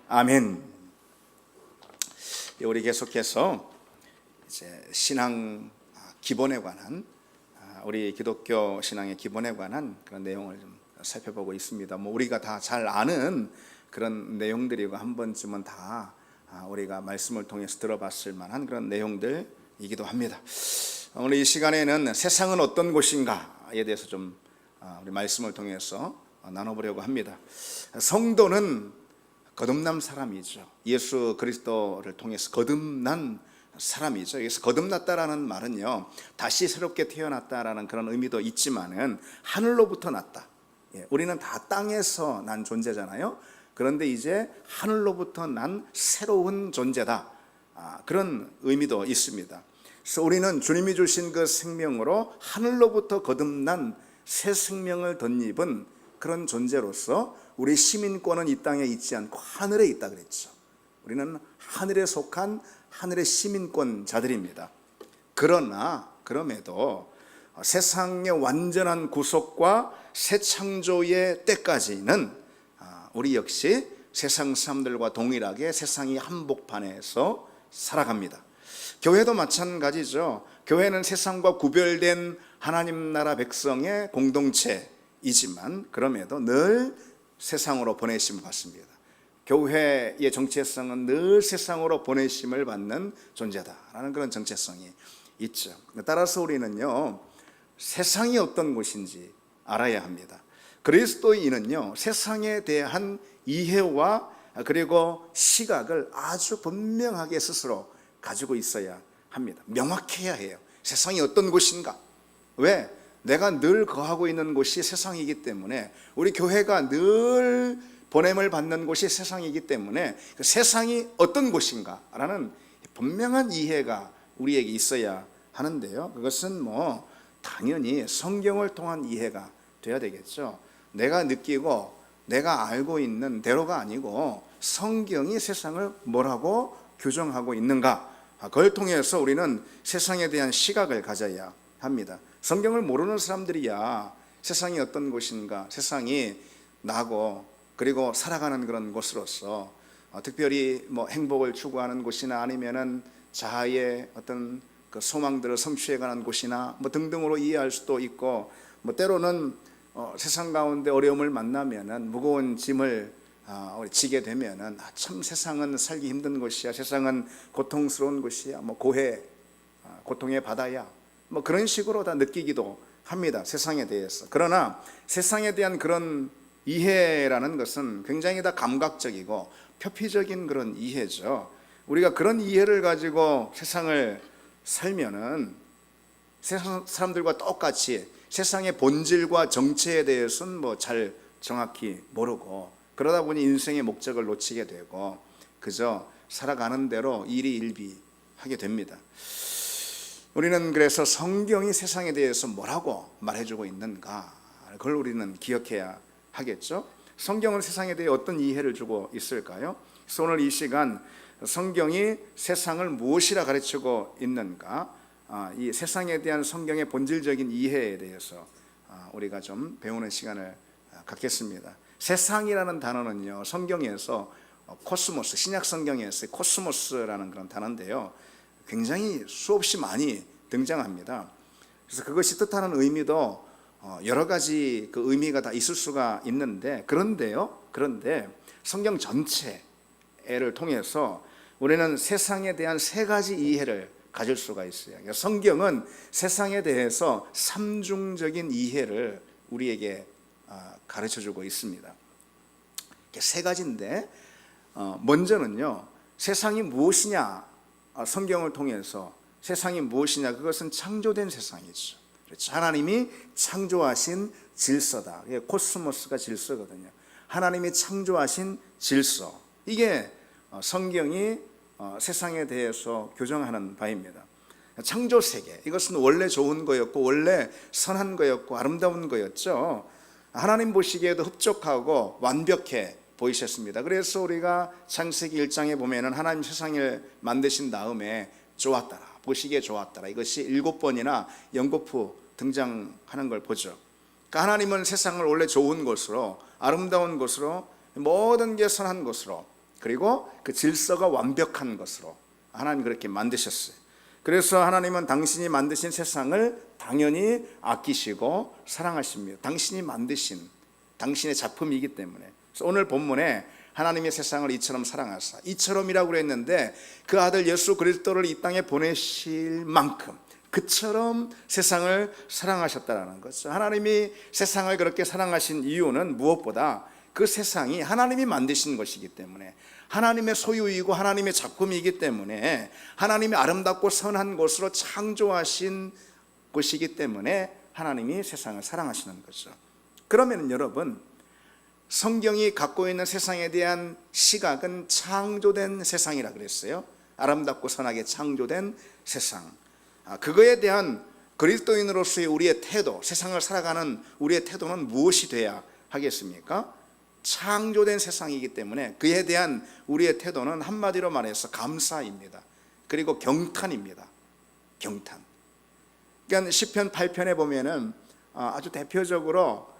아멘. 우리 계속해서 이제 신앙 기본에 관한, 우리 기독교 신앙의 기본에 관한 그런 내용을 좀 살펴보고 있습니다. 우리가 다 잘 아는 그런 내용들이고 한 번쯤은 다 우리가 말씀을 통해서 들어봤을 만한 그런 내용들이기도 합니다. 오늘 이 시간에는 세상은 어떤 곳인가에 대해서 좀 우리 말씀을 통해서 나눠보려고 합니다. 성도는 거듭난 사람이죠. 예수 그리스도를 통해서 거듭난 사람이죠. 여기서 거듭났다라는 말은요, 다시 새롭게 태어났다라는 그런 의미도 있지만은 하늘로부터 났다. 우리는 다 땅에서 난 존재잖아요. 그런데 이제 하늘로부터 난 새로운 존재다. 그런 의미도 있습니다. 그래서 우리는 주님이 주신 그 생명으로 하늘로부터 거듭난 새 생명을 덧입은 그런 존재로서 우리 시민권은 이 땅에 있지 않고 하늘에 있다 그랬죠. 우리는 하늘에 속한 하늘의 시민권자들입니다. 그럼에도 세상의 완전한 구속과 새 창조의 때까지는 우리 역시 세상 사람들과 동일하게 세상이 한복판에서 살아갑니다. 교회도 마찬가지죠. 교회는 세상과 구별된 하나님 나라 백성의 공동체이지만 그럼에도 늘 세상으로 보내심을 받습니다. 교회의 정체성은 늘 세상으로 보내심을 받는 존재다라는 그런 정체성이 있죠. 따라서 우리는요, 세상이 어떤 곳인지 알아야 합니다. 그리스도인은요, 세상에 대한 이해와 그리고 시각을 아주 분명하게 스스로 가지고 있어야 합니다. 명확해야 해요. 세상이 어떤 곳인가? 왜? 내가 늘 거하고 있는 곳이 세상이기 때문에, 우리 교회가 늘 보냄을 받는 곳이 세상이기 때문에 그 세상이 어떤 곳인가 라는 분명한 이해가 우리에게 있어야 하는데요, 그것은 당연히 성경을 통한 이해가 돼야 되겠죠. 내가 느끼고 내가 알고 있는 대로가 아니고 성경이 세상을 뭐라고 규정하고 있는가, 그걸 통해서 우리는 세상에 대한 시각을 가져야 합니다. 성경을 모르는 사람들이야 세상이 어떤 곳인가, 세상이 나고 그리고 살아가는 그런 곳으로서 특별히 행복을 추구하는 곳이나 아니면은 자아의 어떤 그 소망들을 성취해가는 곳이나 등등으로 이해할 수도 있고, 때로는 세상 가운데 어려움을 만나면은 무거운 짐을 지게 되면은 참 세상은 살기 힘든 곳이야, 세상은 고통스러운 곳이야, 고해 고통의 바다야, 그런 식으로 다 느끼기도 합니다, 세상에 대해서. 그러나 세상에 대한 그런 이해라는 것은 굉장히 다 감각적이고 표피적인 그런 이해죠. 우리가 그런 이해를 가지고 세상을 살면은 세상 사람들과 똑같이 세상의 본질과 정체에 대해서는 잘 정확히 모르고, 그러다 보니 인생의 목적을 놓치게 되고 그저 살아가는 대로 일희일비하게 됩니다. 우리는 그래서 성경이 세상에 대해서 뭐라고 말해주고 있는가, 그걸 우리는 기억해야 하겠죠. 성경은 세상에 대해 어떤 이해를 주고 있을까요? 그래서 오늘 이 시간 성경이 세상을 무엇이라 가르치고 있는가, 이 세상에 대한 성경의 본질적인 이해에 대해서 우리가 좀 배우는 시간을 갖겠습니다. 세상이라는 단어는요, 성경에서 코스모스, 신약 성경에서 코스모스라는 그런 단어인데요, 굉장히 수없이 많이 등장합니다. 그래서 그것이 뜻하는 의미도 여러 가지 그 의미가 다 있을 수가 있는데, 그런데 성경 전체를 통해서 우리는 세상에 대한 세 가지 이해를 가질 수가 있어요. 그러니까 성경은 세상에 대해서 삼중적인 이해를 우리에게 가르쳐주고 있습니다. 세 가지인데, 먼저는요, 세상이 무엇이냐, 성경을 통해서 세상이 무엇이냐, 그것은 창조된 세상이죠. 그렇죠. 하나님이 창조하신 질서다. 이게 코스모스가 질서거든요. 하나님이 창조하신 질서, 이게 성경이 세상에 대해서 교정하는 바입니다. 창조 세계, 이것은 원래 좋은 거였고 원래 선한 거였고 아름다운 거였죠. 하나님 보시기에도 흡족하고 완벽해 보이셨습니다. 그래서 우리가 창세기 1장에 보면은 하나님 세상을 만드신 다음에 좋았더라, 보시기에 좋았더라, 이것이 7번이나 연거푸 등장하는 걸 보죠. 그러니까 하나님은 세상을 원래 좋은 것으로, 아름다운 것으로, 모든 게 선한 것으로, 그리고 그 질서가 완벽한 것으로 하나님 그렇게 만드셨어요. 그래서 하나님은 당신이 만드신 세상을 당연히 아끼시고 사랑하십니다. 당신이 만드신 당신의 작품이기 때문에. 그래서 오늘 본문에 하나님의 세상을 이처럼 사랑하사, 이처럼이라고 그랬는데 그 아들 예수 그리스도를 이 땅에 보내실 만큼 그처럼 세상을 사랑하셨다라는 거죠. 하나님이 세상을 그렇게 사랑하신 이유는 무엇보다 그 세상이 하나님이 만드신 것이기 때문에, 하나님의 소유이고 하나님의 작품이기 때문에, 하나님이 아름답고 선한 것으로 창조하신 것이기 때문에 하나님이 세상을 사랑하시는 거죠. 그러면 여러분, 성경이 갖고 있는 세상에 대한 시각은 창조된 세상이라 그랬어요. 아름답고 선하게 창조된 세상. 그거에 대한 그리스도인으로서의 우리의 태도, 세상을 살아가는 우리의 태도는 무엇이 돼야 하겠습니까? 창조된 세상이기 때문에 그에 대한 우리의 태도는 한마디로 말해서 감사입니다. 그리고 경탄입니다. 경탄. 그러니까 시편 8편에 보면은 아주 대표적으로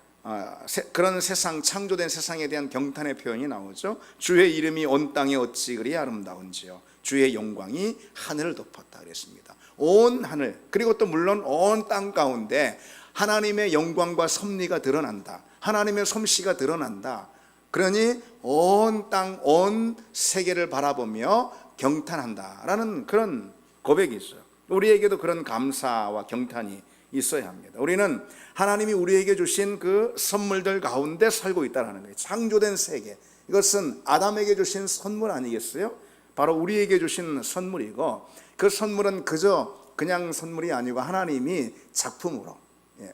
그런 세상, 창조된 세상에 대한 경탄의 표현이 나오죠. 주의 이름이 온 땅에 어찌 그리 아름다운지요, 주의 영광이 하늘을 덮었다 그랬습니다. 온 하늘, 그리고 또 물론 온 땅 가운데 하나님의 영광과 섭리가 드러난다, 하나님의 솜씨가 드러난다. 그러니 온 땅, 온 세계를 바라보며 경탄한다라는 그런 고백이 있어요. 우리에게도 그런 감사와 경탄이 있어야 합니다. 우리는 하나님이 우리에게 주신 그 선물들 가운데 살고 있다는 거예요. 창조된 세계, 이것은 아담에게 주신 선물 아니겠어요? 바로 우리에게 주신 선물이고, 그 선물은 그냥 선물이 아니고 하나님이 작품으로,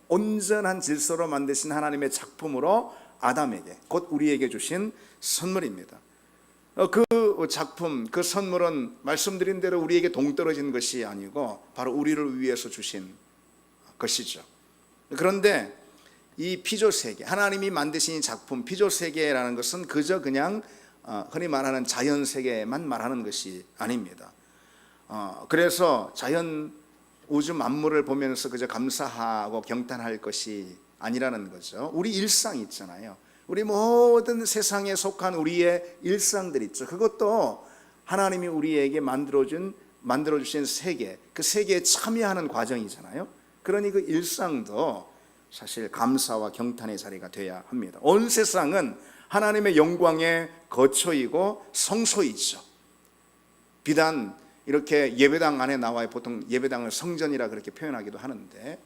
온전한 질서로 만드신 하나님의 작품으로 아담에게, 곧 우리에게 주신 선물입니다. 그 작품, 그 선물은 말씀드린 대로 우리에게 동떨어진 것이 아니고 바로 우리를 위해서 주신 것이죠. 그런데 이 피조세계, 하나님이 만드신 작품 피조세계라는 것은 그냥 흔히 말하는 자연세계만 말하는 것이 아닙니다. 그래서 자연, 우주 만물을 보면서 그저 감사하고 경탄할 것이 아니라는 거죠. 우리 일상 있잖아요. 우리 모든 세상에 속한 우리의 일상들 있죠. 그것도 하나님이 우리에게 만들어주신 세계, 그 세계에 참여하는 과정이잖아요. 그러니 그 일상도 사실 감사와 경탄의 자리가 돼야 합니다. 온 세상은 하나님의 영광의 거처이고 성소이죠. 비단 이렇게 예배당 안에 나와요. 보통 예배당을 성전이라 그렇게 표현하기도 하는데,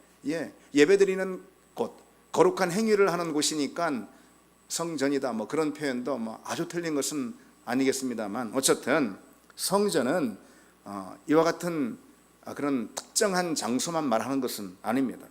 예배드리는 곳, 거룩한 행위를 하는 곳이니까 성전이다, 뭐 그런 표현도 뭐 아주 틀린 것은 아니겠습니다만, 어쨌든 성전은 이와 같은 그런 특정한 장소만 말하는 것은 아닙니다.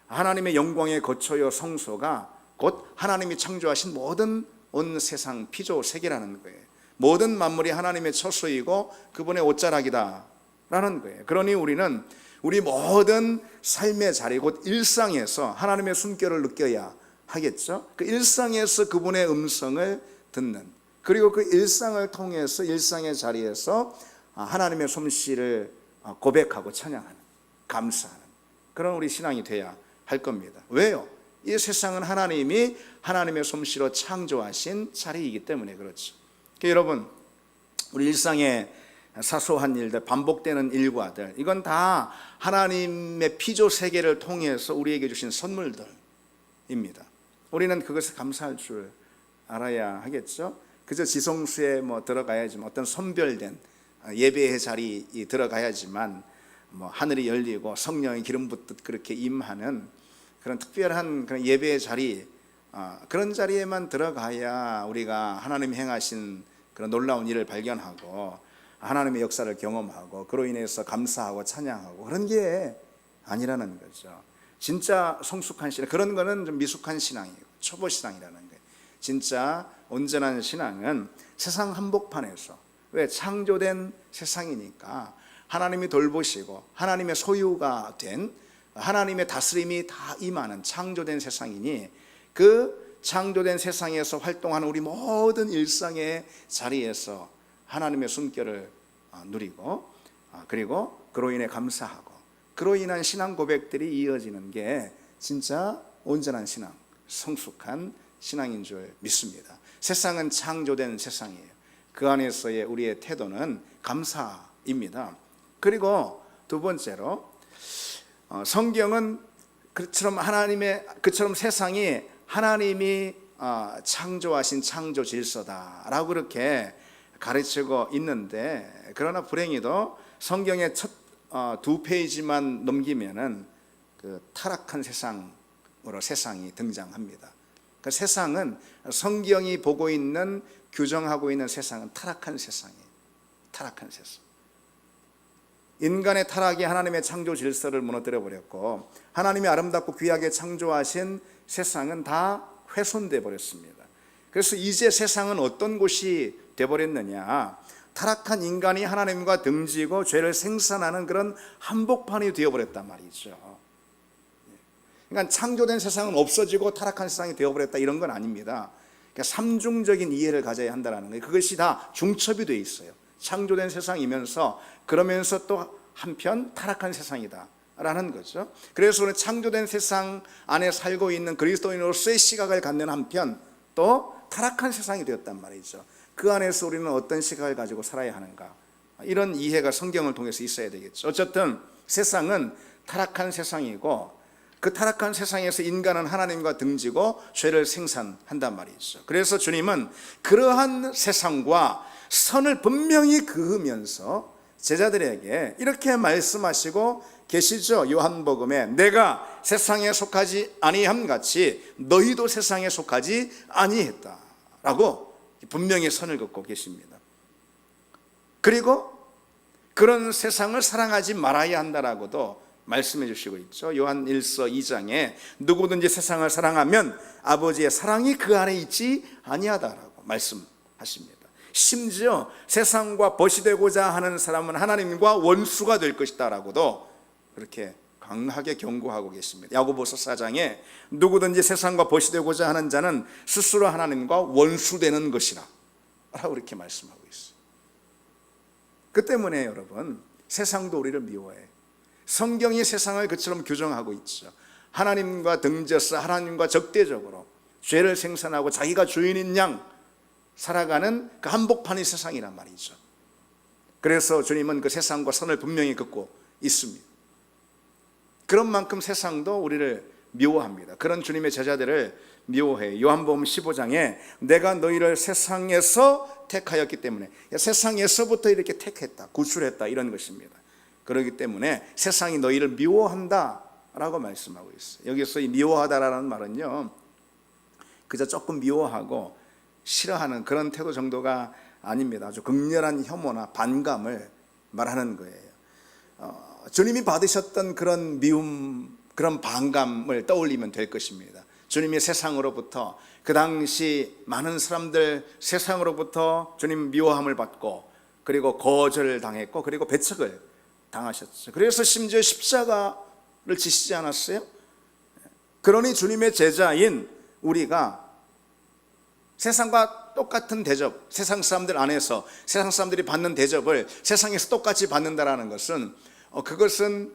하나님의 영광의 거처요 성소가 곧 하나님이 창조하신 모든 온 세상 피조 세계라는 거예요. 모든 만물이 하나님의 처소이고 그분의 옷자락이다라는 거예요. 그러니 우리는 우리 모든 삶의 자리, 곧 일상에서 하나님의 숨결을 느껴야 하겠죠. 그 일상에서 그분의 음성을 듣는, 그리고 그 일상을 통해서 일상의 자리에서 하나님의 솜씨를 고백하고 찬양하는, 감사하는 그런 우리 신앙이 돼야 할 겁니다. 왜요? 이 세상은 하나님이 하나님의 솜씨로 창조하신 자리이기 때문에 그렇죠. 여러분, 우리 일상의 사소한 일들, 반복되는 일과들, 이건 다 하나님의 피조 세계를 통해서 우리에게 주신 선물들입니다. 우리는 그것에 감사할 줄 알아야 하겠죠. 그저 지성수에 들어가야지만, 어떤 선별된 예배의 자리에 들어가야지만 하늘이 열리고 성령의 기름 붓듯 그렇게 임하는 그런 특별한 그런 예배의 자리, 그런 자리에만 들어가야 우리가 하나님이 행하신 그런 놀라운 일을 발견하고 하나님의 역사를 경험하고 그로 인해서 감사하고 찬양하고, 그런 게 아니라는 거죠. 진짜 성숙한 신앙, 그런 거는 좀 미숙한 신앙이에요. 초보 신앙이라는 거예요. 진짜 온전한 신앙은 세상 한복판에서, 왜? 창조된 세상이니까 하나님이 돌보시고 하나님의 소유가 된, 하나님의 다스림이 다 임하는 창조된 세상이니, 그 창조된 세상에서 활동하는 우리 모든 일상의 자리에서 하나님의 숨결을 누리고, 그리고 그로 인해 감사하고, 그로 인한 신앙 고백들이 이어지는 게 진짜 온전한 신앙, 성숙한 신앙인 줄 믿습니다. 세상은 창조된 세상이에요. 그 안에서의 우리의 태도는 감사입니다. 그리고 두 번째로 성경은 그처럼 세상이 하나님이 창조하신 창조 질서다라고 그렇게 가르치고 있는데, 그러나 불행히도 성경의 첫 두 페이지만 넘기면은 그 타락한 세상으로 세상이 등장합니다. 그 세상은 성경이 보고 있는, 규정하고 있는 세상은 타락한 세상이에요. 타락한 세상. 인간의 타락이 하나님의 창조 질서를 무너뜨려 버렸고, 하나님이 아름답고 귀하게 창조하신 세상은 다 훼손돼 버렸습니다. 그래서 이제 세상은 어떤 곳이 돼 버렸느냐? 타락한 인간이 하나님과 등지고 죄를 생산하는 그런 한복판이 되어 버렸단 말이죠. 그러니까 창조된 세상은 없어지고 타락한 세상이 되어 버렸다, 이런 건 아닙니다. 그러니까 삼중적인 이해를 가져야 한다는 거예요. 그것이 다 중첩이 되어 있어요. 창조된 세상이면서, 그러면서 또 한편 타락한 세상이다 라는 거죠. 그래서 우리는 창조된 세상 안에 살고 있는 그리스도인으로서의 시각을 갖는 한편 또 타락한 세상이 되었단 말이죠. 그 안에서 우리는 어떤 시각을 가지고 살아야 하는가, 이런 이해가 성경을 통해서 있어야 되겠죠. 어쨌든 세상은 타락한 세상이고, 그 타락한 세상에서 인간은 하나님과 등지고 죄를 생산한단 말이죠. 그래서 주님은 그러한 세상과 선을 분명히 그으면서 제자들에게 이렇게 말씀하시고 계시죠. 요한복음에 내가 세상에 속하지 아니함 같이 너희도 세상에 속하지 아니했다 라고 분명히 선을 긋고 계십니다. 그리고 그런 세상을 사랑하지 말아야 한다라고도 말씀해 주시고 있죠. 요한 1서 2장에 누구든지 세상을 사랑하면 아버지의 사랑이 그 안에 있지 아니하다라고 말씀하십니다. 심지어 세상과 벗이 되고자 하는 사람은 하나님과 원수가 될 것이다 라고도 그렇게 강하게 경고하고 계십니다. 야고보서 4장에 누구든지 세상과 벗이 되고자 하는 자는 스스로 하나님과 원수되는 것이라 라고 이렇게 말씀하고 있어요. 그 때문에 여러분, 세상도 우리를 미워해. 성경이 세상을 그처럼 규정하고 있죠. 하나님과 등져서 하나님과 적대적으로 죄를 생산하고 자기가 주인인 양 살아가는 그 한복판이 세상이란 말이죠. 그래서 주님은 그 세상과 선을 분명히 긋고 있습니다. 그런 만큼 세상도 우리를 미워합니다. 그런 주님의 제자들을 미워해. 요한복음 15장에 내가 너희를 세상에서 택하였기 때문에, 세상에서부터 이렇게 택했다, 구출했다, 이런 것입니다. 그렇기 때문에 세상이 너희를 미워한다 라고 말씀하고 있어요. 여기서 이 미워하다라는 말은요, 그저 조금 미워하고 싫어하는 그런 태도 정도가 아닙니다. 아주 극렬한 혐오나 반감을 말하는 거예요. 주님이 받으셨던 그런 미움, 그런 반감을 떠올리면 될 것입니다. 주님이 세상으로부터, 그 당시 많은 사람들 세상으로부터 주님 미워함을 받고, 그리고 거절을 당했고, 그리고 배척을 당하셨죠. 그래서 심지어 십자가를 지시지 않았어요? 그러니 주님의 제자인 우리가 세상과 똑같은 대접, 세상 사람들 안에서 세상 사람들이 받는 대접을 세상에서 똑같이 받는다라는 것은, 그것은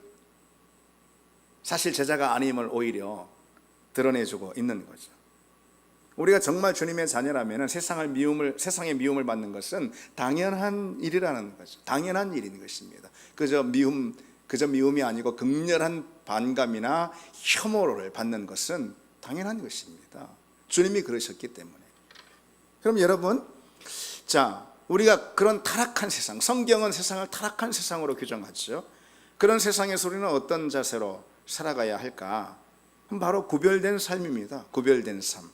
사실 제자가 아님을 오히려 드러내주고 있는 거죠. 우리가 정말 주님의 자녀라면 세상의 미움을 받는 것은 당연한 일이라는 거죠. 당연한 일인 것입니다. 그저 미움이 아니고 극렬한 반감이나 혐오를 받는 것은 당연한 것입니다. 주님이 그러셨기 때문에. 그럼 여러분, 자, 우리가 그런 타락한 세상, 성경은 세상을 타락한 세상으로 규정하죠. 그런 세상에서 우리는 어떤 자세로 살아가야 할까? 바로 구별된 삶입니다. 구별된 삶.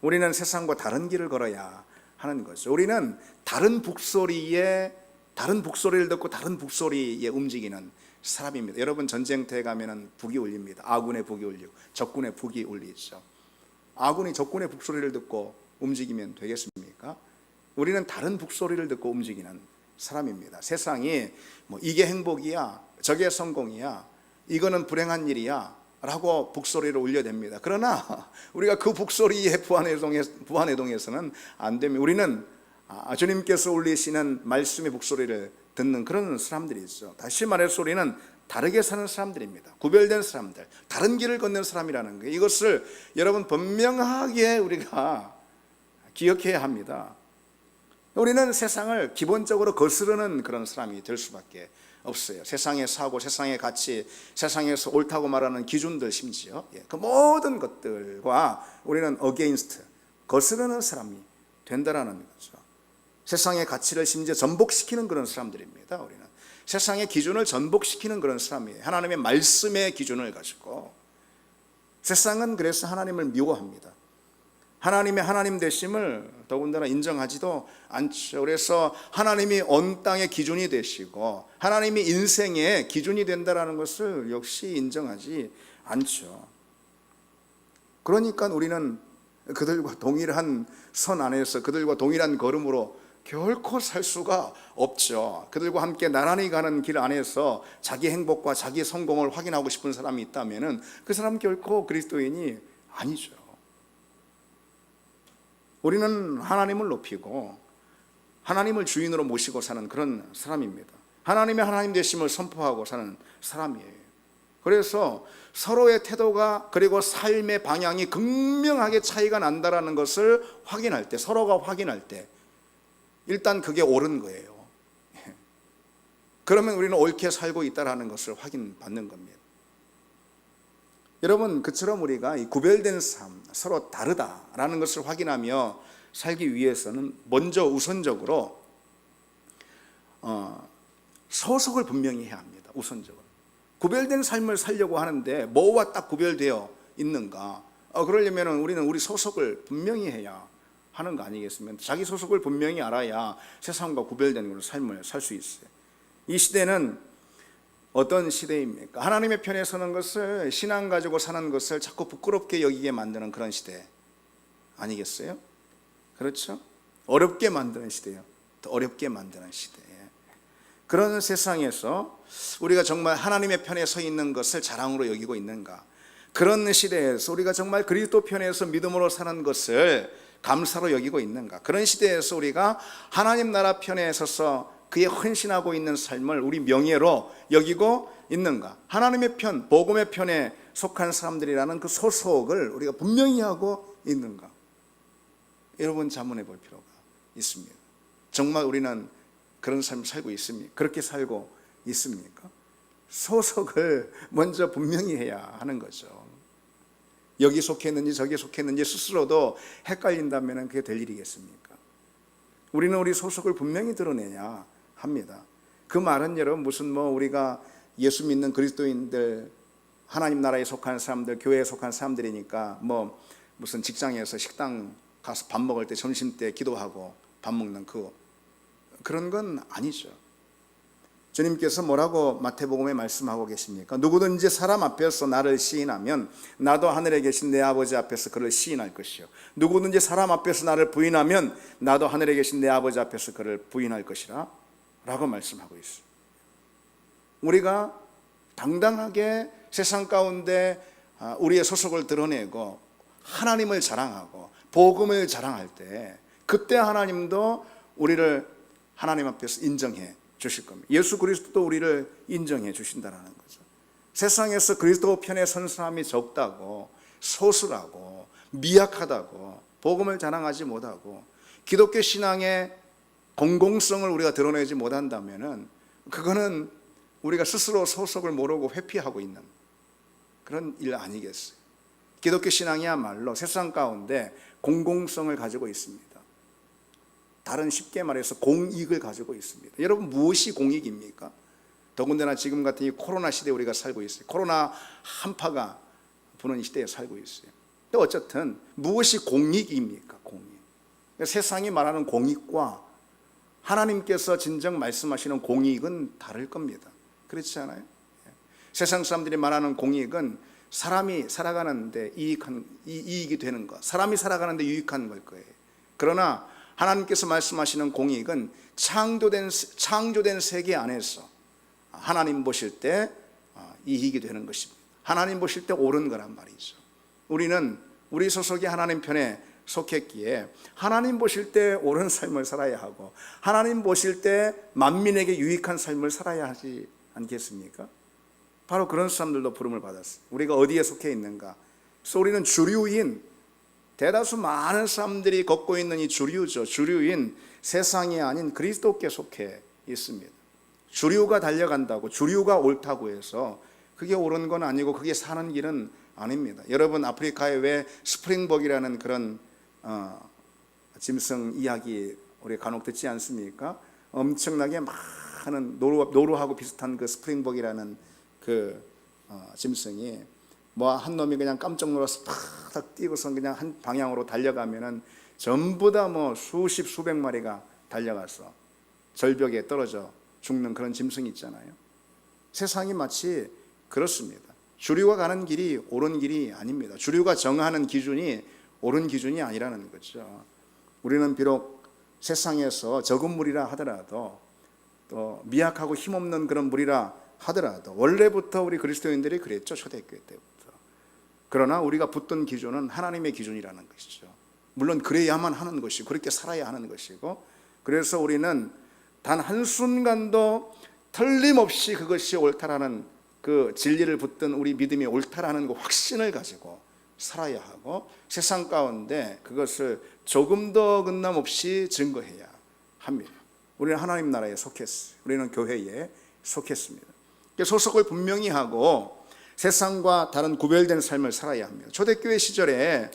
우리는 세상과 다른 길을 걸어야 하는 거죠. 우리는 다른 북소리를 듣고 다른 북소리에 움직이는 사람입니다. 여러분, 전쟁터에 가면 북이 울립니다. 아군의 북이 울리고 적군의 북이 울리죠. 아군이 적군의 북소리를 듣고 움직이면 되겠습니까? 우리는 다른 북소리를 듣고 움직이는 사람입니다. 세상이 이게 행복이야, 저게 성공이야, 이거는 불행한 일이야 라고 북소리를 울려댑니다. 그러나 우리가 그 북소리에 부안해동에서는 안 됩니다. 우리는 주님께서 울리시는 말씀의 북소리를 듣는 그런 사람들이죠. 다시 말해서 우리는 다르게 사는 사람들입니다. 구별된 사람들, 다른 길을 걷는 사람이라는 거예요. 이것을 여러분 분명하게 우리가 기억해야 합니다. 우리는 세상을 기본적으로 거스르는 그런 사람이 될 수밖에 없어요. 세상의 사고, 세상의 가치, 세상에서 옳다고 말하는 기준들, 심지어 그 모든 것들과 우리는 against, 거스르는 사람이 된다라는 거죠. 세상의 가치를 심지어 전복시키는 그런 사람들입니다. 우리는 세상의 기준을 전복시키는 그런 사람이에요. 하나님의 말씀의 기준을 가지고. 세상은 그래서 하나님을 미워합니다. 하나님의 하나님 되심을 더군다나 인정하지도 않죠. 그래서 하나님이 온 땅의 기준이 되시고 하나님이 인생의 기준이 된다는 것을 역시 인정하지 않죠. 그러니까 우리는 그들과 동일한 선 안에서 그들과 동일한 걸음으로 결코 살 수가 없죠. 그들과 함께 나란히 가는 길 안에서 자기 행복과 자기 성공을 확인하고 싶은 사람이 있다면 그 사람 결코 그리스도인이 아니죠. 우리는 하나님을 높이고 하나님을 주인으로 모시고 사는 그런 사람입니다. 하나님의 하나님 되심을 선포하고 사는 사람이에요. 그래서 서로의 태도가 그리고 삶의 방향이 극명하게 차이가 난다라는 것을 확인할 때, 서로가 확인할 때 일단 그게 옳은 거예요. 그러면 우리는 옳게 살고 있다는 것을 확인받는 겁니다. 여러분, 그처럼 우리가 이 구별된 삶, 서로 다르다라는 것을 확인하며 살기 위해서는 먼저 우선적으로 소속을 분명히 해야 합니다. 우선적으로 구별된 삶을 살려고 하는데 뭐와 딱 구별되어 있는가? 그러려면 우리는 우리 소속을 분명히 해야 하는 거 아니겠습니까? 자기 소속을 분명히 알아야 세상과 구별된 삶을 살 수 있어요. 이 시대는 어떤 시대입니까? 하나님의 편에 서는 것을, 신앙 가지고 사는 것을 자꾸 부끄럽게 여기게 만드는 그런 시대 아니겠어요? 그렇죠? 어렵게 만드는 시대예요. 더 어렵게 만드는 시대. 그런 세상에서 우리가 정말 하나님의 편에 서 있는 것을 자랑으로 여기고 있는가? 그런 시대에서 우리가 정말 그리스도 편에서 믿음으로 사는 것을 감사로 여기고 있는가? 그런 시대에서 우리가 하나님 나라 편에 서서 그에 헌신하고 있는 삶을 우리 명예로 여기고 있는가? 하나님의 편, 복음의 편에 속한 사람들이라는 그 소속을 우리가 분명히 하고 있는가? 여러분 자문해 볼 필요가 있습니다. 정말 우리는 그런 삶을 살고 있습니까? 그렇게 살고 있습니까? 소속을 먼저 분명히 해야 하는 거죠. 여기 속했는지 저기 속했는지 스스로도 헷갈린다면 그게 될 일이겠습니까? 우리는 우리 소속을 분명히 드러내야 합니다. 그 말은 여러분 무슨 우리가 예수 믿는 그리스도인들, 하나님 나라에 속한 사람들, 교회에 속한 사람들이니까 무슨 직장에서 식당 가서 밥 먹을 때 점심 때 기도하고 밥 먹는 그런 건 아니죠. 주님께서 뭐라고 마태복음에 말씀하고 계십니까? 누구든지 사람 앞에서 나를 시인하면 나도 하늘에 계신 내 아버지 앞에서 그를 시인할 것이요, 누구든지 사람 앞에서 나를 부인하면 나도 하늘에 계신 내 아버지 앞에서 그를 부인할 것이라 라고 말씀하고 있어요. 우리가 당당하게 세상 가운데 우리의 소속을 드러내고 하나님을 자랑하고 복음을 자랑할 때 그때 하나님도 우리를 하나님 앞에서 인정해 주실 겁니다. 예수 그리스도도 우리를 인정해 주신다는 거죠. 세상에서 그리스도 편에 선 사람이 적다고, 소수라고, 미약하다고, 복음을 자랑하지 못하고 기독교 신앙의 공공성을 우리가 드러내지 못한다면 그거는 우리가 스스로 소속을 모르고 회피하고 있는 그런 일 아니겠어요? 기독교 신앙이야말로 세상 가운데 공공성을 가지고 있습니다. 다른 쉽게 말해서 공익을 가지고 있습니다. 여러분 무엇이 공익입니까? 더군다나 지금 같은 이 코로나 시대에 우리가 살고 있어요. 코로나 한파가 부는 시대에 살고 있어요. 또 어쨌든 무엇이 공익입니까? 공익. 세상이 말하는 공익과 하나님께서 진정 말씀하시는 공익은 다를 겁니다. 그렇지 않아요? 세상 사람들이 말하는 공익은 사람이 살아가는데 이익이 되는 것, 사람이 살아가는데 유익한 걸 거예요. 그러나 하나님께서 말씀하시는 공익은 창조된 세계 안에서 하나님 보실 때 이익이 되는 것입니다. 하나님 보실 때 옳은 거란 말이죠. 우리는 우리 소속이 하나님 편에 속했기에 하나님 보실 때 옳은 삶을 살아야 하고 하나님 보실 때 만민에게 유익한 삶을 살아야 하지 않겠습니까? 바로 그런 사람들도 부름을 받았어요. 우리가 어디에 속해 있는가? 그래서 우리는 주류인 대다수 많은 사람들이 걷고 있는 이 주류죠. 주류인 세상이 아닌 그리스도께 속해 있습니다. 주류가 달려간다고, 주류가 옳다고 해서 그게 옳은 건 아니고 그게 사는 길은 아닙니다. 여러분, 아프리카에 왜 스프링복이라는 그런 짐승 이야기 우리 간혹 듣지 않습니까? 엄청나게 많은 노루하고 비슷한 그 스프링복이라는 그 짐승이 뭐 한 놈이 그냥 깜짝 놀라서 팍 뛰고서 그냥 한 방향으로 달려가면은 전부 다 뭐 수십 수백 마리가 달려가서 절벽에 떨어져 죽는 그런 짐승이 있잖아요. 세상이 마치 그렇습니다. 주류가 가는 길이 옳은 길이 아닙니다. 주류가 정하는 기준이 옳은 기준이 아니라는 거죠. 우리는 비록 세상에서 적은 무리라 하더라도, 또 미약하고 힘없는 그런 무리라 하더라도 원래부터 우리 그리스도인들이 그랬죠. 초대교회 때부터. 그러나 우리가 붙든 기준은 하나님의 기준이라는 것이죠. 물론 그래야만 하는 것이고 그렇게 살아야 하는 것이고, 그래서 우리는 단 한순간도 틀림없이 그것이 옳다라는 그 진리를 붙든 우리 믿음이 옳다라는 그 확신을 가지고 살아야 하고, 세상 가운데 그것을 조금도 끊임없이 증거해야 합니다. 우리는 하나님 나라에 속했어요. 우리는 교회에 속했습니다. 소속을 분명히 하고 세상과 다른 구별된 삶을 살아야 합니다. 초대교회 시절에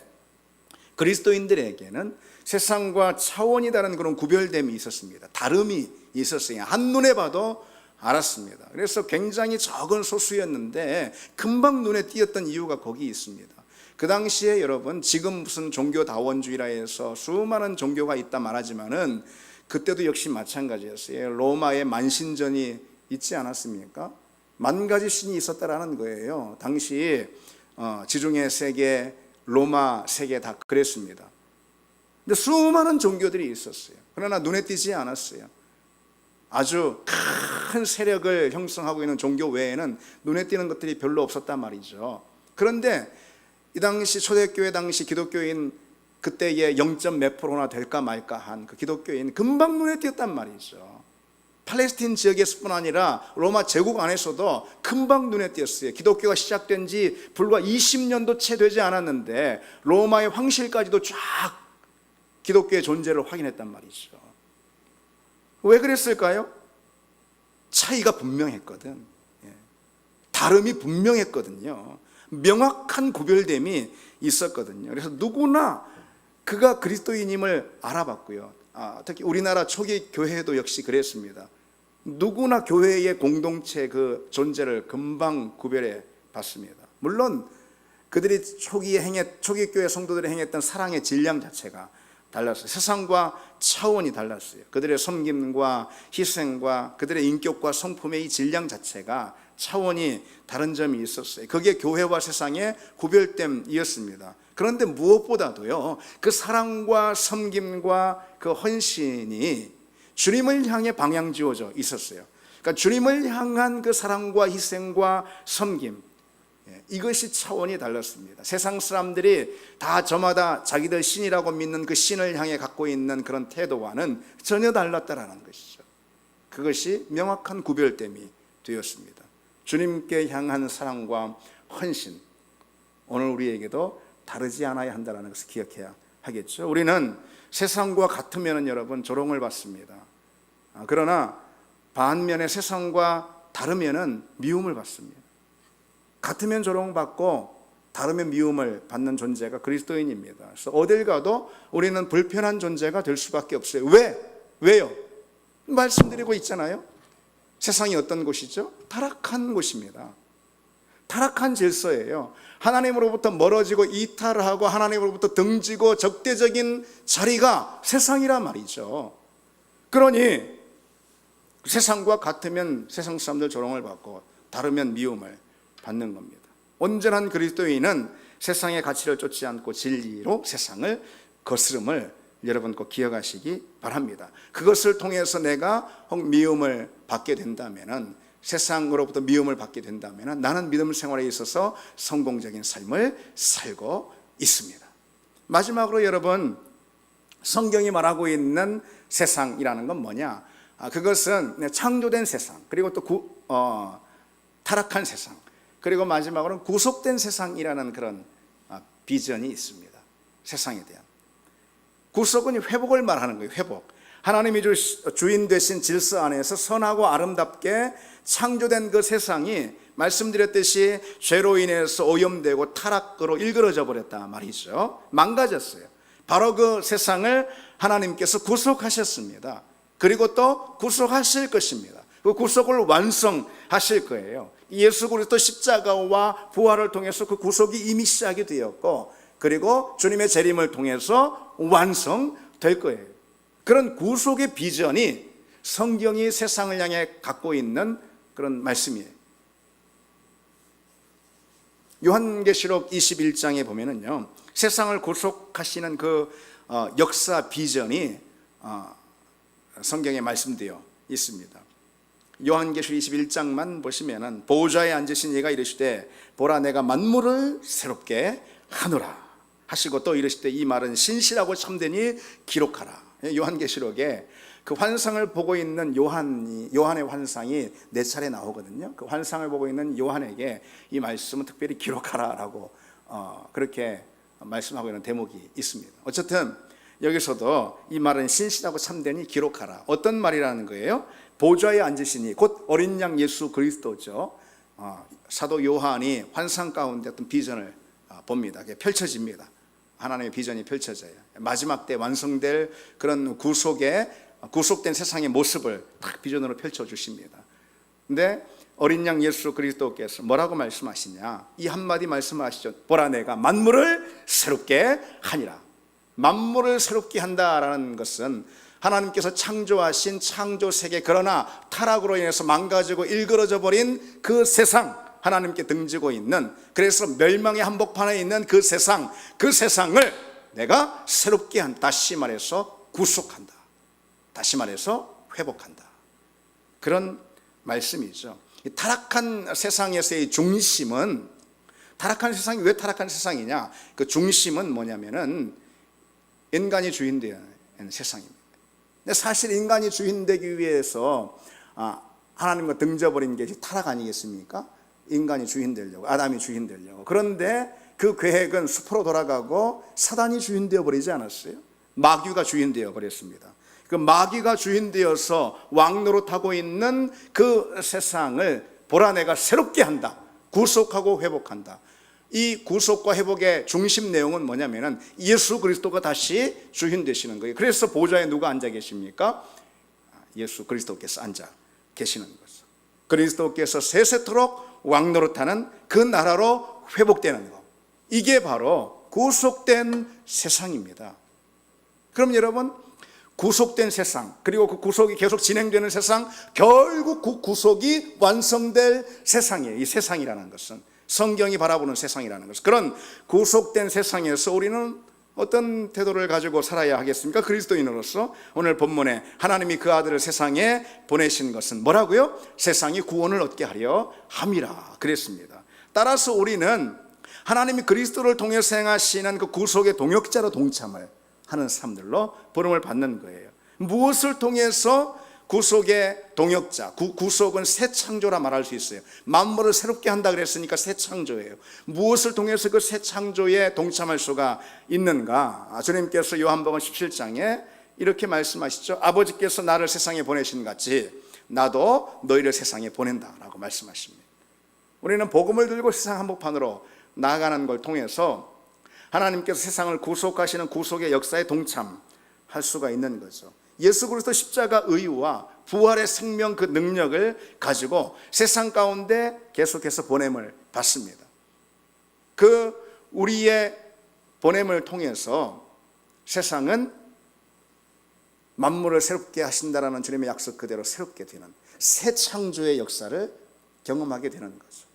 그리스도인들에게는 세상과 차원이 다른 그런 구별됨이 있었습니다. 다름이 있었어요. 한눈에 봐도 알았습니다. 그래서 굉장히 적은 소수였는데 금방 눈에 띄었던 이유가 거기 있습니다. 그 당시에 여러분, 지금 무슨 종교다원주의라 해서 수많은 종교가 있다 말하지만은 그때도 역시 마찬가지였어요. 로마의 만신전이 있지 않았습니까? 만 가지 신이 있었다라는 거예요. 당시 지중해 세계, 로마 세계 다 그랬습니다. 근데 수많은 종교들이 있었어요. 그러나 눈에 띄지 않았어요. 아주 큰 세력을 형성하고 있는 종교 외에는 눈에 띄는 것들이 별로 없었단 말이죠. 그런데 이 당시 초대교회 당시 기독교인, 그때의 0. 몇 %나 될까 말까 한 그 기독교인 금방 눈에 띄었단 말이죠. 팔레스틴 지역에서뿐 아니라 로마 제국 안에서도 금방 눈에 띄었어요. 기독교가 시작된 지 불과 20년도 채 되지 않았는데 로마의 황실까지도 쫙 기독교의 존재를 확인했단 말이죠. 왜 그랬을까요? 차이가 분명했거든. 다름이 분명했거든요. 명확한 구별됨이 있었거든요. 그래서 누구나 그가 그리스도인임을 알아봤고요. 특히 우리나라 초기 교회도 역시 그랬습니다. 누구나 교회의 공동체 그 존재를 금방 구별해 봤습니다. 물론 그들이 초기 교회 성도들이 행했던 사랑의 질량 자체가 달랐어요. 세상과 차원이 달랐어요. 그들의 섬김과 희생과 그들의 인격과 성품의 이 질량 자체가 차원이 다른 점이 있었어요. 그게 교회와 세상의 구별됨이었습니다. 그런데 무엇보다도요, 그 사랑과 섬김과 그 헌신이 주님을 향해 방향 지어져 있었어요. 그러니까 주님을 향한 그 사랑과 희생과 섬김, 이것이 차원이 달랐습니다. 세상 사람들이 다 저마다 자기들 신이라고 믿는 그 신을 향해 갖고 있는 그런 태도와는 전혀 달랐다라는 것이죠. 그것이 명확한 구별됨이 되었습니다. 주님께 향한 사랑과 헌신, 오늘 우리에게도 다르지 않아야 한다는 것을 기억해야 하겠죠. 우리는 세상과 같으면 여러분 조롱을 받습니다. 그러나 반면에 세상과 다르면 미움을 받습니다. 같으면 조롱받고 다르면 미움을 받는 존재가 그리스도인입니다. 그래서 어딜 가도 우리는 불편한 존재가 될 수밖에 없어요. 왜요? 말씀드리고 있잖아요. 세상이 어떤 곳이죠? 타락한 곳입니다. 타락한 질서예요. 하나님으로부터 멀어지고 이탈하고 하나님으로부터 등지고 적대적인 자리가 세상이란 말이죠. 그러니 세상과 같으면 세상 사람들 조롱을 받고 다르면 미움을 받는 겁니다. 온전한 그리스도인은 세상의 가치를 쫓지 않고 진리로 세상을 거스름을 여러분 꼭 기억하시기 바랍니다. 그것을 통해서 내가 미움을 받게 된다면, 세상으로부터 미움을 받게 된다면 나는 믿음 생활에 있어서 성공적인 삶을 살고 있습니다. 마지막으로 여러분, 성경이 말하고 있는 세상이라는 건 뭐냐? 그것은 창조된 세상, 그리고 또 타락한 세상, 그리고 마지막으로는 구속된 세상이라는 그런 비전이 있습니다. 세상에 대한 구속은 회복을 말하는 거예요. 회복. 하나님이 주인 되신 질서 안에서 선하고 아름답게 창조된 그 세상이 말씀드렸듯이 죄로 인해서 오염되고 타락으로 일그러져 버렸다 말이죠. 망가졌어요. 바로 그 세상을 하나님께서 구속하셨습니다. 그리고 또 구속하실 것입니다. 그 구속을 완성하실 거예요. 예수 그리스도 십자가와 부활을 통해서 그 구속이 이미 시작이 되었고, 그리고 주님의 재림을 통해서 완성될 거예요. 그런 구속의 비전이 성경이 세상을 향해 갖고 있는 그런 말씀이에요. 요한계시록 21장에 보면은요, 세상을 구속하시는 그 역사 비전이 성경에 말씀되어 있습니다. 요한계시록 21장만 보시면은 보좌에 앉으신 이가 이르시되 보라 내가 만물을 새롭게 하노라 하시고, 또 이르시되 이 말은 신실하고 참되니 기록하라. 요한계시록에 그 환상을 보고 있는 요한의 환상이 4차례 나오거든요. 그 환상을 보고 있는 요한에게 이 말씀은 특별히 기록하라라고 그렇게 말씀하고 있는 대목이 있습니다. 어쨌든 여기서도 이 말은 신실하고 참되니 기록하라. 어떤 말이라는 거예요? 보좌에 앉으시니 곧 어린 양 예수 그리스도죠. 사도 요한이 환상 가운데 어떤 비전을 봅니다. 그게 펼쳐집니다. 하나님의 비전이 펼쳐져요. 마지막 때 완성될 그런 구속된 세상의 모습을 딱 비전으로 펼쳐주십니다. 근데 어린 양 예수 그리스도께서 뭐라고 말씀하시냐? 이 한마디 말씀하시죠. 보라 내가 만물을 새롭게 하니라. 만물을 새롭게 한다라는 것은 하나님께서 창조하신 창조 세계, 그러나 타락으로 인해서 망가지고 일그러져 버린 그 세상, 하나님께 등지고 있는, 그래서 멸망의 한복판에 있는 그 세상을 내가 새롭게 한다. 다시 말해서 구속한다. 다시 말해서 회복한다. 그런 말씀이죠. 이 타락한 세상에서의 중심은, 타락한 세상이 왜 타락한 세상이냐? 그 중심은 뭐냐면은 인간이 주인되는 세상입니다. 근데 사실 인간이 주인되기 위해서 하나님과 등져버린 게 타락 아니겠습니까? 인간이 주인되려고, 아담이 주인되려고. 그런데 그 계획은 숲으로 돌아가고 사단이 주인되어 버리지 않았어요? 마귀가 주인되어 버렸습니다. 그 마귀가 주인되어서 왕노릇하고 있는 그 세상을 보라 내가 새롭게 한다. 구속하고 회복한다. 이 구속과 회복의 중심 내용은 뭐냐면은 예수 그리스도가 다시 주인 되시는 거예요. 그래서 보좌에 누가 앉아 계십니까? 예수 그리스도께서 앉아 계시는 거죠. 그리스도께서 세세토록 왕노릇하는 그 나라로 회복되는 것, 이게 바로 구속된 세상입니다. 그럼 여러분, 구속된 세상, 그리고 그 구속이 계속 진행되는 세상, 결국 그 구속이 완성될 세상이에요. 이 세상이라는 것은 성경이 바라보는 세상이라는 것은, 그런 구속된 세상에서 우리는 어떤 태도를 가지고 살아야 하겠습니까? 그리스도인으로서 오늘 본문에 하나님이 그 아들을 세상에 보내신 것은 뭐라고요? 세상이 구원을 얻게 하려 함이라 그랬습니다. 따라서 우리는 하나님이 그리스도를 통해서 행하시는 그 구속의 동역자로 동참을 하는 사람들로 부름을 받는 거예요. 무엇을 통해서 구속의 동역자, 구속은 새 창조라 말할 수 있어요. 만물을 새롭게 한다 그랬으니까 새 창조예요. 무엇을 통해서 그 새 창조에 동참할 수가 있는가? 주님께서 요한복음 17장에 이렇게 말씀하시죠. 아버지께서 나를 세상에 보내신 같이 나도 너희를 세상에 보낸다라고 말씀하십니다. 우리는 복음을 들고 세상 한복판으로 나아가는 걸 통해서 하나님께서 세상을 구속하시는 구속의 역사에 동참할 수가 있는 거죠. 예수 그리스도 십자가 의와 부활의 생명 그 능력을 가지고 세상 가운데 계속해서 보냄을 받습니다. 그 우리의 보냄을 통해서 세상은 만물을 새롭게 하신다라는 주님의 약속 그대로 새롭게 되는 새 창조의 역사를 경험하게 되는 거죠.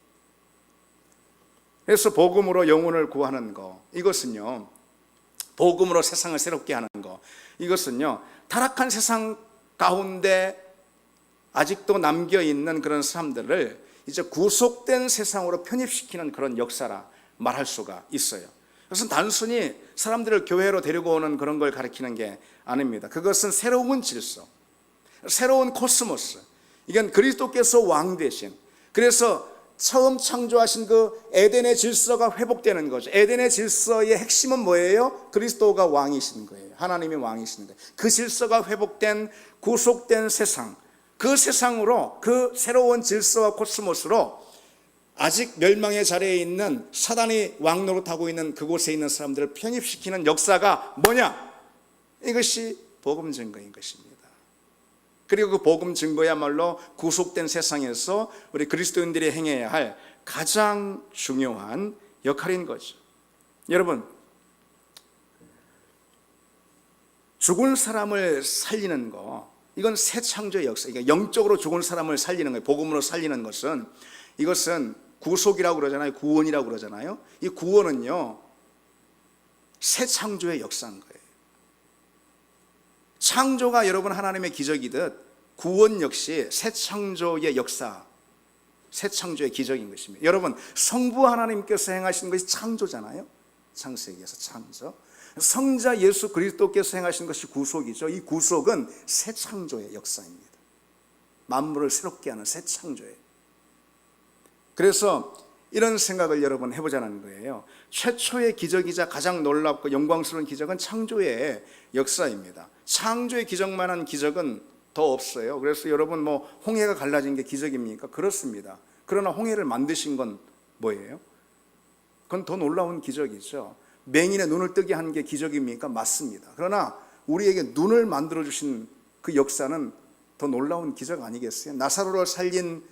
그래서 복음으로 영혼을 구하는 거, 이것은요, 복음으로 세상을 새롭게 하는 거, 이것은요, 타락한 세상 가운데 아직도 남겨있는 그런 사람들을 이제 구속된 세상으로 편입시키는 그런 역사라 말할 수가 있어요. 그것은 단순히 사람들을 교회로 데리고 오는 그런 걸 가리키는 게 아닙니다. 그것은 새로운 질서, 새로운 코스모스, 이건 그리스도께서 왕 되신, 그래서 처음 창조하신 그 에덴의 질서가 회복되는 거죠. 에덴의 질서의 핵심은 뭐예요? 그리스도가 왕이신 거예요. 하나님이 왕이신 거예요. 그 질서가 회복된 구속된 세상, 그 세상으로, 그 새로운 질서와 코스모스로 아직 멸망의 자리에 있는 사단이 왕노릇하고 있는 그곳에 있는 사람들을 편입시키는 역사가 뭐냐? 이것이 복음 증거인 것입니다. 그리고 그 복음 증거야말로 구속된 세상에서 우리 그리스도인들이 행해야 할 가장 중요한 역할인 거죠. 여러분, 죽은 사람을 살리는 거, 이건 새 창조의 역사. 그러니까 영적으로 죽은 사람을 살리는 거예요. 복음으로 살리는 것은, 이것은 구속이라고 그러잖아요. 구원이라고 그러잖아요. 이 구원은요, 새 창조의 역사인 거예요. 창조가 여러분 하나님의 기적이듯 구원 역시 새 창조의 역사, 새 창조의 기적인 것입니다. 여러분, 성부 하나님께서 행하신 것이 창조잖아요. 창세기에서 창조. 성자 예수 그리스도께서 행하신 것이 구속이죠. 이 구속은 새 창조의 역사입니다. 만물을 새롭게 하는 새 창조예요. 그래서 이런 생각을 여러분 해보자는 거예요. 최초의 기적이자 가장 놀랍고 영광스러운 기적은 창조의 역사입니다. 창조의 기적만한 기적은 더 없어요. 그래서 여러분, 뭐 홍해가 갈라진 게 기적입니까? 그렇습니다. 그러나 홍해를 만드신 건 뭐예요? 그건 더 놀라운 기적이죠. 맹인의 눈을 뜨게 한 게 기적입니까? 맞습니다. 그러나 우리에게 눈을 만들어 주신 그 역사는 더 놀라운 기적 아니겠어요? 나사로를 살린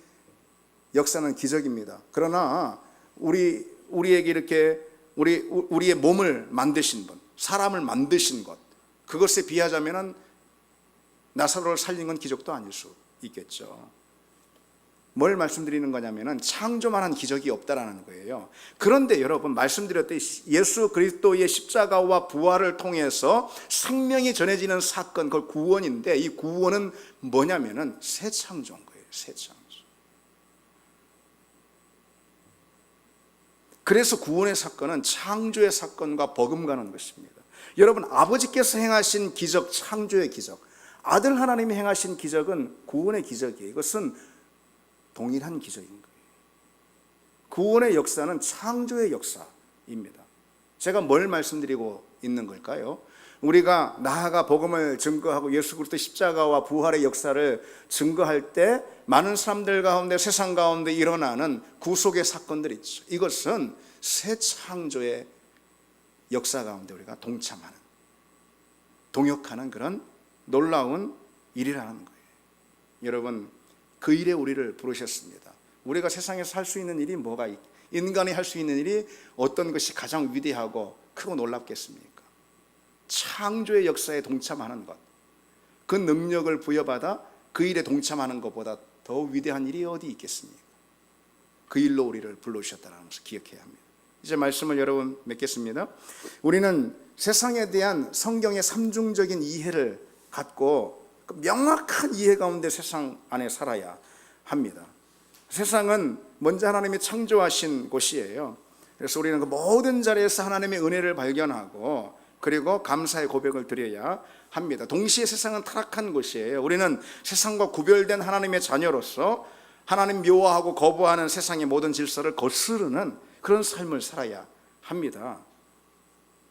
역사는 기적입니다. 그러나 우리에게 이렇게 우리의 몸을 만드신 분, 사람을 만드신 것, 그것에 비하자면은 나사로를 살린 건 기적도 아닐 수 있겠죠. 뭘 말씀드리는 거냐면은 창조만한 기적이 없다라는 거예요. 그런데 여러분, 말씀드렸듯이 예수 그리스도의 십자가와 부활을 통해서 생명이 전해지는 사건, 그걸 구원인데, 이 구원은 뭐냐면은 새 창조인 거예요. 새 창조. 그래서 구원의 사건은 창조의 사건과 버금가는 것입니다. 여러분, 아버지께서 행하신 기적, 창조의 기적, 아들 하나님이 행하신 기적은 구원의 기적이에요. 이것은 동일한 기적인 거예요. 구원의 역사는 창조의 역사입니다. 제가 뭘 말씀드리고 있는 걸까요? 우리가 나아가 복음을 증거하고 예수 그리스도 십자가와 부활의 역사를 증거할 때 많은 사람들 가운데, 세상 가운데 일어나는 구속의 사건들이 있죠. 이것은 새 창조의 역사 가운데 우리가 동참하는, 동역하는 그런 놀라운 일이라는 거예요. 여러분, 그 일에 우리를 부르셨습니다. 우리가 세상에서 할 수 있는 일이 뭐가, 인간이 할 수 있는 일이 어떤 것이 가장 위대하고 크고 놀랍겠습니까? 창조의 역사에 동참하는 것, 그 능력을 부여받아 그 일에 동참하는 것보다 더 위대한 일이 어디 있겠습니까? 그 일로 우리를 불러주셨다는 것을 기억해야 합니다. 이제 말씀을 여러분 맺겠습니다. 우리는 세상에 대한 성경의 삼중적인 이해를 갖고 명확한 이해 가운데 세상 안에 살아야 합니다. 세상은 먼저 하나님이 창조하신 곳이에요. 그래서 우리는 그 모든 자리에서 하나님의 은혜를 발견하고, 그리고 감사의 고백을 드려야 합니다. 동시에 세상은 타락한 곳이에요. 우리는 세상과 구별된 하나님의 자녀로서 하나님 미워하고 거부하는 세상의 모든 질서를 거스르는 그런 삶을 살아야 합니다.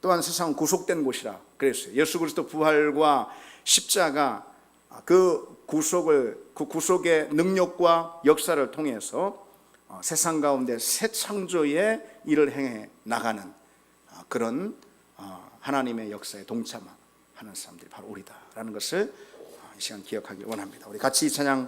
또한 세상은 구속된 곳이라 그랬어요. 예수 그리스도 부활과 십자가, 그 구속의 능력과 역사를 통해서 세상 가운데 새 창조의 일을 행해 나가는 그런 하나님의 역사에 동참하는 사람들이 바로 우리다라는 것을 이 시간 기억하기 원합니다. 우리 같이 이 찬양